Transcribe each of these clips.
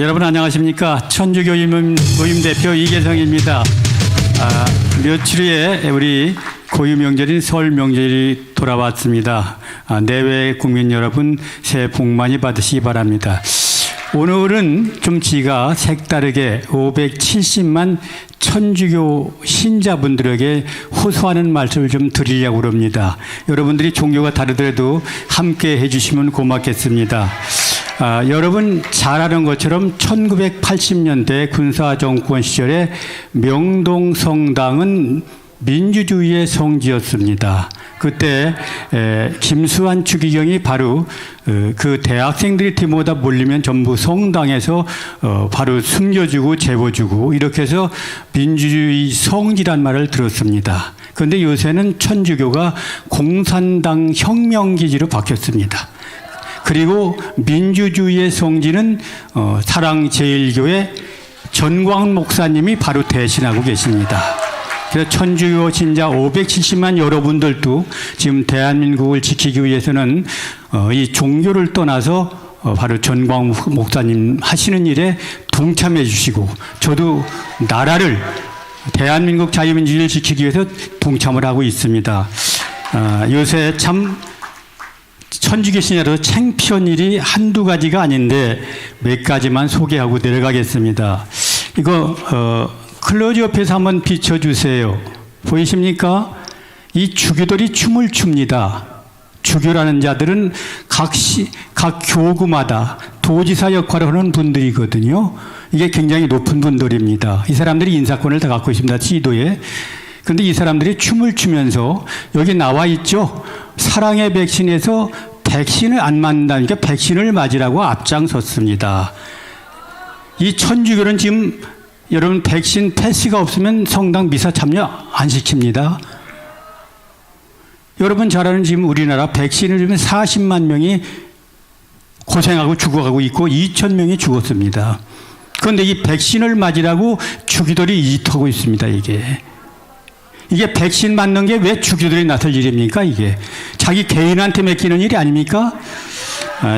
여러분 안녕하십니까? 천주교 모임 대표 이계성입니다. 며칠 후에 우리 고유 명절인 설 명절이 돌아왔습니다. 내외 국민 여러분 새해 복 많이 받으시기 바랍니다. 오늘은 좀 지가 색다르게 570만 천주교 신자분들에게 호소하는 말씀을 좀 드리려고 합니다. 여러분들이 종교가 다르더라도 함께 해주시면 고맙겠습니다. 여러분 잘 아는 것처럼 1980년대 군사정권 시절에 명동성당은 민주주의의 성지였습니다. 그때 김수환 추기경이 바로 그 대학생들이 팀보다 몰리면 전부 성당에서 바로 숨겨주고 재워주고 이렇게 해서 민주주의 성지란 말을 들었습니다. 그런데 요새는 천주교가 공산당 혁명기지로 바뀌었습니다. 그리고 민주주의의 성지는 사랑제일교회 전광훈 목사님이 바로 대신하고 계십니다. 그래서 천주교 신자 570만 여러분들도 지금 대한민국을 지키기 위해서는 이 종교를 떠나서 바로 전광훈 목사님 하시는 일에 동참해 주시고 저도 나라를 대한민국 자유민주주의를 지키기 위해서 동참을 하고 있습니다. 요새 참 천주교 신자로 창피한 일이 한두 가지가 아닌데 몇 가지만 소개하고 내려가겠습니다. 이거 클로즈 옆에서 한번 비춰주세요. 보이십니까? 이 주교들이 춤을 춥니다. 주교라는 자들은 각 교구마다 도지사 역할을 하는 분들이거든요. 이게 굉장히 높은 분들입니다. 이 사람들이 인사권을 다 갖고 있습니다. 지도에. 그런데 이 사람들이 춤을 추면서 여기 나와 있죠. 사랑의 백신에서 백신을 안 맞는다니까 백신을 맞으라고 앞장섰습니다. 이 천주교는 지금 여러분 백신 패스가 없으면 성당 미사 참여 안 시킵니다. 여러분 잘 아는 지금 우리나라 백신을 주면 40만 명이 고생하고 죽어가고 있고 2,000명이 죽었습니다. 그런데 이 백신을 맞으라고 주교들이 이토하고 있습니다. 이게 백신 맞는 게 왜 주교들이 나설 일입니까? 이게 자기 개인한테 맡기는 일이 아닙니까?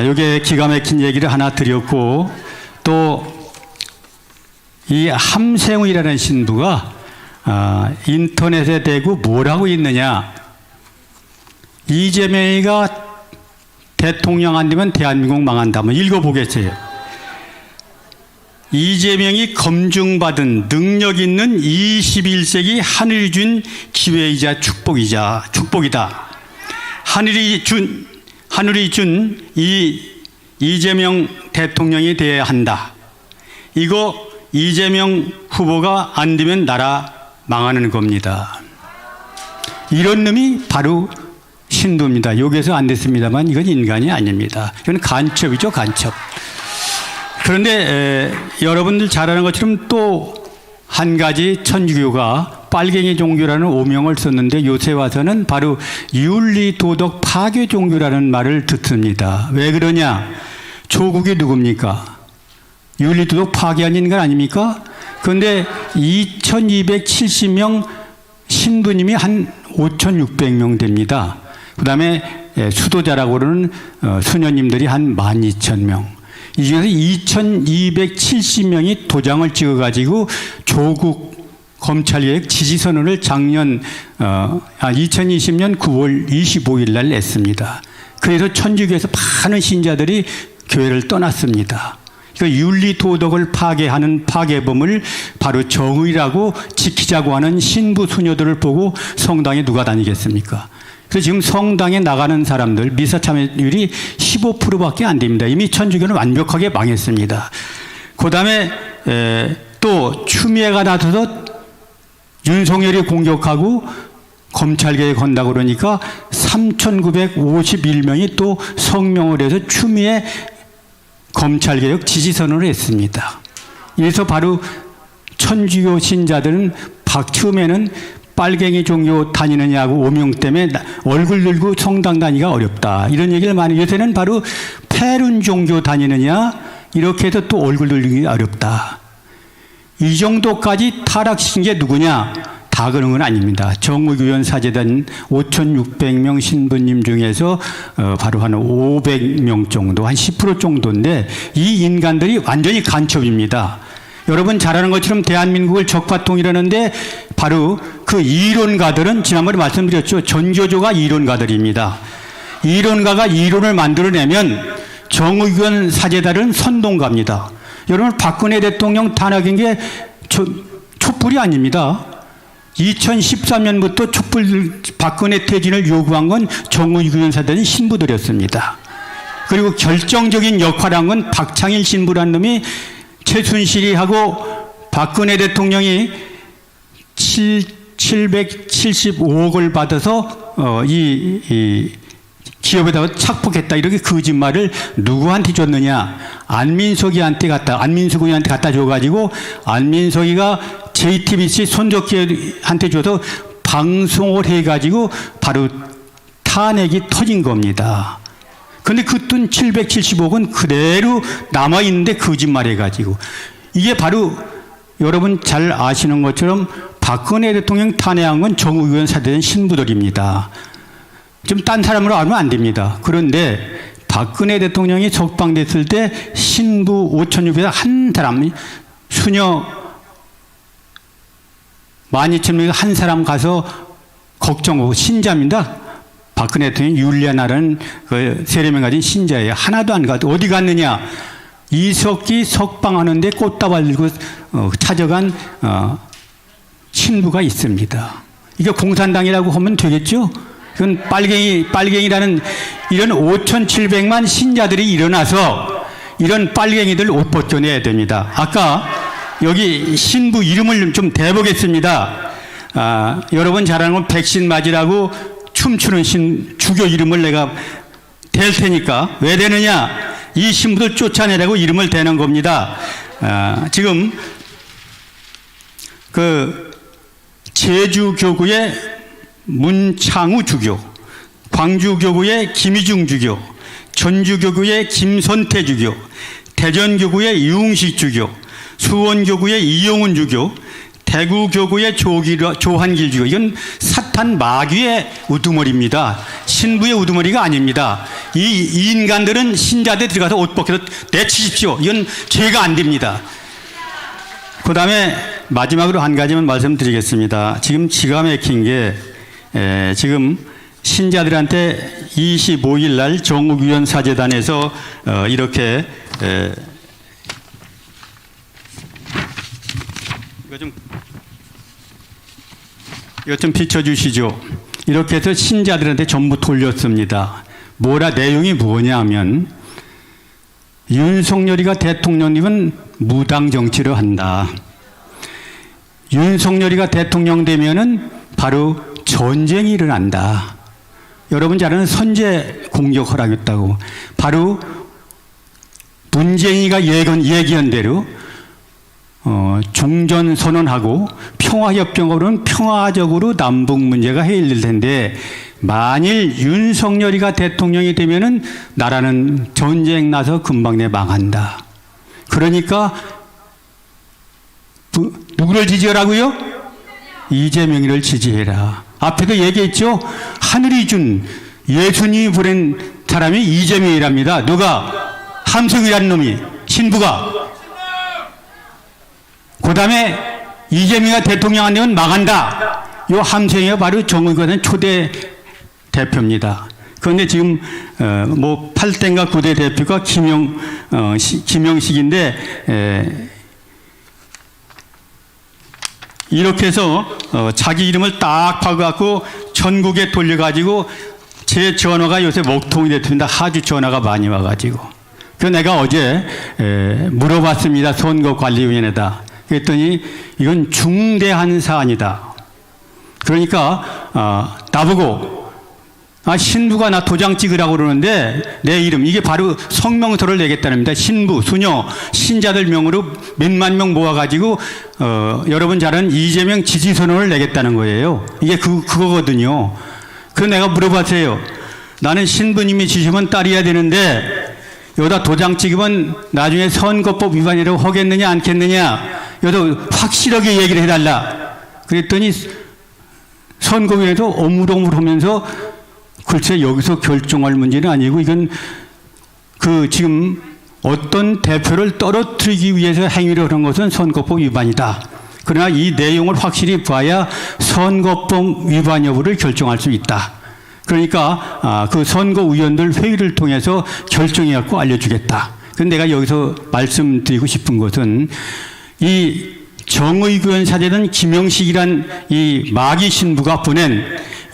이게 기가 막힌 얘기를 하나 드렸고 또 이 함생우이라는 신부가 인터넷에 대고 뭘 하고 있느냐? 이재명이가 대통령 안 되면 대한민국 망한다. 한번 읽어보겠어요. 이재명이 검증받은 능력 있는 21세기 하늘이 준 기회이자 축복이다. 하늘이 준 이재명 대통령이 되어야 한다. 이거 이재명 후보가 안 되면 나라 망하는 겁니다. 이런 놈이 바로 신도입니다. 여기서 안 됐습니다만 이건 인간이 아닙니다. 이건 간첩이죠, 간첩. 그런데 여러분들 잘 아는 것처럼 또 한 가지 천주교가 빨갱이 종교라는 오명을 썼는데 요새 와서는 바로 윤리도덕 파괴 종교라는 말을 듣습니다. 왜 그러냐? 조국이 누굽니까? 윤리도덕 파괴한 인간 아닙니까? 그런데 2270명 신부님이 한 5600명 됩니다. 그 다음에 수도자라고는 수녀님들이 한 12,000명. 이 중에서 2270명이 도장을 찍어가지고 조국 검찰개혁 지지선언을 작년 2020년 9월 25일 날 냈습니다. 그래서 천주교에서 많은 신자들이 교회를 떠났습니다. 그 윤리도덕을 파괴하는 파괴범을 바로 정의라고 지키자고 하는 신부 수녀들을 보고 성당에 누가 다니겠습니까? 그래서 지금 성당에 나가는 사람들 미사 참여율이 15%밖에 안 됩니다. 이미 천주교는 완벽하게 망했습니다. 그 다음에 또 추미애가 나서서 윤석열이 공격하고 검찰개혁 한다고 그러니까 3,951명이 또 성명을 해서 추미애 검찰개혁 지지선언을 했습니다. 이래서 바로 천주교 신자들은 처음에는 빨갱이 종교 다니느냐고 오명 때문에 얼굴 들고 성당 다니기가 어렵다. 이런 얘기를 많이 요새는 바로 패륜 종교 다니느냐 이렇게 해서 또 얼굴 들기 어렵다. 이 정도까지 타락시킨 게 누구냐? 다 그런 건 아닙니다. 정의규현 사재단 5,600명 신부님 중에서 바로 한 500명 정도, 한 10% 정도인데 이 인간들이 완전히 간첩입니다. 여러분 잘 아는 것처럼 대한민국을 적파통일하는데 바로 그 이론가들은 지난번에 말씀드렸죠. 전교조가 이론가들입니다. 이론가가 이론을 만들어내면 정의규현 사재단은 선동가입니다. 여러분 박근혜 대통령 탄핵인 게 촛불이 아닙니다. 2013년부터 촛불 박근혜 퇴진을 요구한 건 정의규현 사재단이 신부들이었습니다. 그리고 결정적인 역할을 한 건 박창일 신부라는 놈이 최순실이 하고 박근혜 대통령이 775억을 받아서 이 기업에다가 착복했다 이렇게 거짓말을 누구한테 줬느냐? 안민석이한테 갖다 줘가지고 안민석이가 JTBC 손석희한테 줘서 방송을 해가지고 바로 탄핵이 터진 겁니다. 근데 그 돈 775억은 그대로 남아있는데 거짓말해가지고 이게 바로 여러분 잘 아시는 것처럼 박근혜 대통령 탄핵한 건 정의규현 사재단 신부들입니다. 좀 딴 사람으로 알면 안 됩니다. 그런데 박근혜 대통령이 석방됐을 때 신부 5,600명 한 사람, 수녀 12,000명에 한 사람 가서 걱정하고 신자입니다. 박근혜 대통령이 율리아나라는 그 세례명 가진 신자예요. 하나도 안 가도 어디 갔느냐? 이석기 석방하는데 꽃다발 들고 찾아간 신부가 있습니다. 이게 공산당이라고 하면 되겠죠? 그건 빨갱이라는 이런 5,700만 신자들이 일어나서 이런 빨갱이들 옷 벗겨내야 됩니다. 아까 여기 신부 이름을 좀 대보겠습니다. 여러분 잘 아는 건 백신 맞으라고 춤추는 주교 이름을 내가 댈 테니까 왜 되느냐? 이 신부들 쫓아내라고 이름을 대는 겁니다. 지금 그 제주교구의 문창우 주교, 광주교구의 김희중 주교, 전주교구의 김선태 주교, 대전교구의 이웅식 주교, 수원교구의 이용훈 주교, 대구교구의 조한길 주교. 이건 사탄 마귀의 우두머리입니다. 신부의 우두머리가 아닙니다. 이 인간들은 신자들 들어가서 옷 벗겨서 내치십시오. 이건 죄가 안 됩니다. 그 다음에 마지막으로 한 가지만 말씀드리겠습니다. 지금 기가 막힌 게 지금 신자들한테 25일 날 정의규현 사재단에서 이렇게 이거 좀 비춰주시죠. 이렇게 해서 신자들한테 전부 돌렸습니다. 내용이 뭐냐면 윤석열이가 대통령님은 무당 정치를 한다. 윤석열이가 대통령 되면은 바로 전쟁이 일어난다. 여러분 잘 아는 선제 공격 허락했다고. 바로 문재인이가 얘기한 대로 종전 선언하고 평화협정으로는 평화적으로 남북 문제가 해결될 텐데 만일 윤석열이가 대통령이 되면은 나라는 전쟁 나서 금방 내 망한다. 그러니까 누구를 지지하라고요? 이재명이를 지지해라. 앞에도 얘기했죠. 하늘이 준 예수님이 보낸 사람이 이재명이랍니다. 누가? 함석이라는 놈이, 신부가. 그 다음에 이재명이가 대통령 안 되면 망한다. 요 함성이가 바로 정의교단 초대 대표입니다. 그런데 지금 뭐 8대인가 9대 대표가 김영식인데 이렇게 해서 자기 이름을 딱 박아갖고 전국에 돌려가지고 제 전화가 요새 먹통이 됐습니다. 하주 전화가 많이 와가지고. 그래서 내가 어제 물어봤습니다. 선거관리위원회에다. 그랬더니 이건 중대한 사안이다. 그러니까 나보고 신부가 나 도장 찍으라고 그러는데 내 이름 이게 바로 성명서를 내겠다는 겁니다. 신부, 수녀, 신자들 명으로 몇만 명 모아가지고 여러분 잘 아는 이재명 지지선언을 내겠다는 거예요. 이게 그거거든요. 그래서 내가 물어봤어요. 나는 신부님이 지시면 따라야 되는데 여기다 도장 찍으면 나중에 선거법 위반이라고 하겠느냐 않겠느냐 여기다 확실하게 얘기를 해달라. 그랬더니 선거위에서 오물오물하면서 글쎄 여기서 결정할 문제는 아니고 이건 그 지금 어떤 대표를 떨어뜨리기 위해서 행위를 하는 것은 선거법 위반이다. 그러나 이 내용을 확실히 봐야 선거법 위반 여부를 결정할 수 있다. 그러니까 그 선거위원들 회의를 통해서 결정해갖고 알려주겠다. 그런데 내가 여기서 말씀드리고 싶은 것은 이 정의교원 사제는 김영식이란 이 마귀 신부가 보낸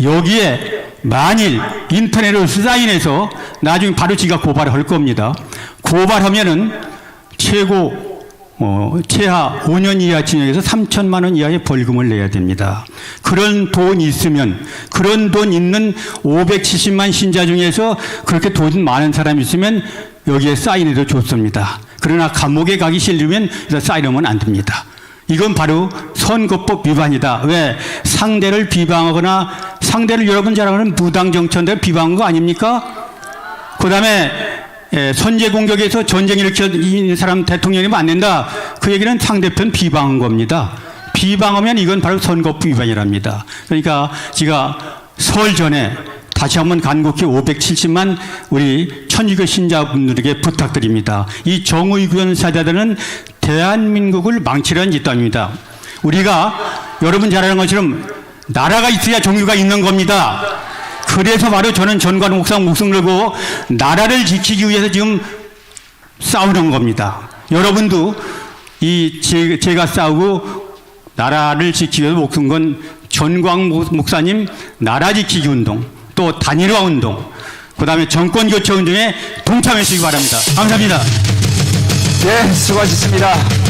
여기에 만일 인터넷으로 사인해서 나중에 바로 지가 고발할 겁니다. 고발하면은 최하 5년 이하 징역에서 3천만 원 이하의 벌금을 내야 됩니다. 그런 돈 있으면, 그런 돈 있는 570만 신자 중에서 그렇게 돈 많은 사람이 있으면 여기에 사인해도 좋습니다. 그러나 감옥에 가기 싫으면 사인하면 안 됩니다. 이건 바로 선거법 위반이다. 왜? 상대를 비방하거나 상대를 여러분 잘 아는 무당정치인들 비방한 거 아닙니까? 그 다음에 선제 공격에서 전쟁 일으키는 사람 대통령이면 안 된다. 그 얘기는 상대편 비방한 겁니다. 비방하면 이건 바로 선거법 위반이랍니다. 그러니까 제가 설 전에 다시 한번 간곡히 570만 우리 천주교 신자분들에게 부탁드립니다. 이 정의교원 사자들은 대한민국을 망치려는 집단입니다. 우리가 여러분 잘 아는 것처럼 나라가 있어야 종교가 있는 겁니다. 그래서 바로 저는 전관 목사 목숨 걸고 나라를 지키기 위해서 지금 싸우는 겁니다. 여러분도 제가 싸우고 나라를 지키기 위해서 목숨 건 전광 목사님 나라 지키기 운동, 또 단일화 운동, 그 다음에 정권 교체 운동에 동참해 주시기 바랍니다. 감사합니다. 네, 수고하셨습니다.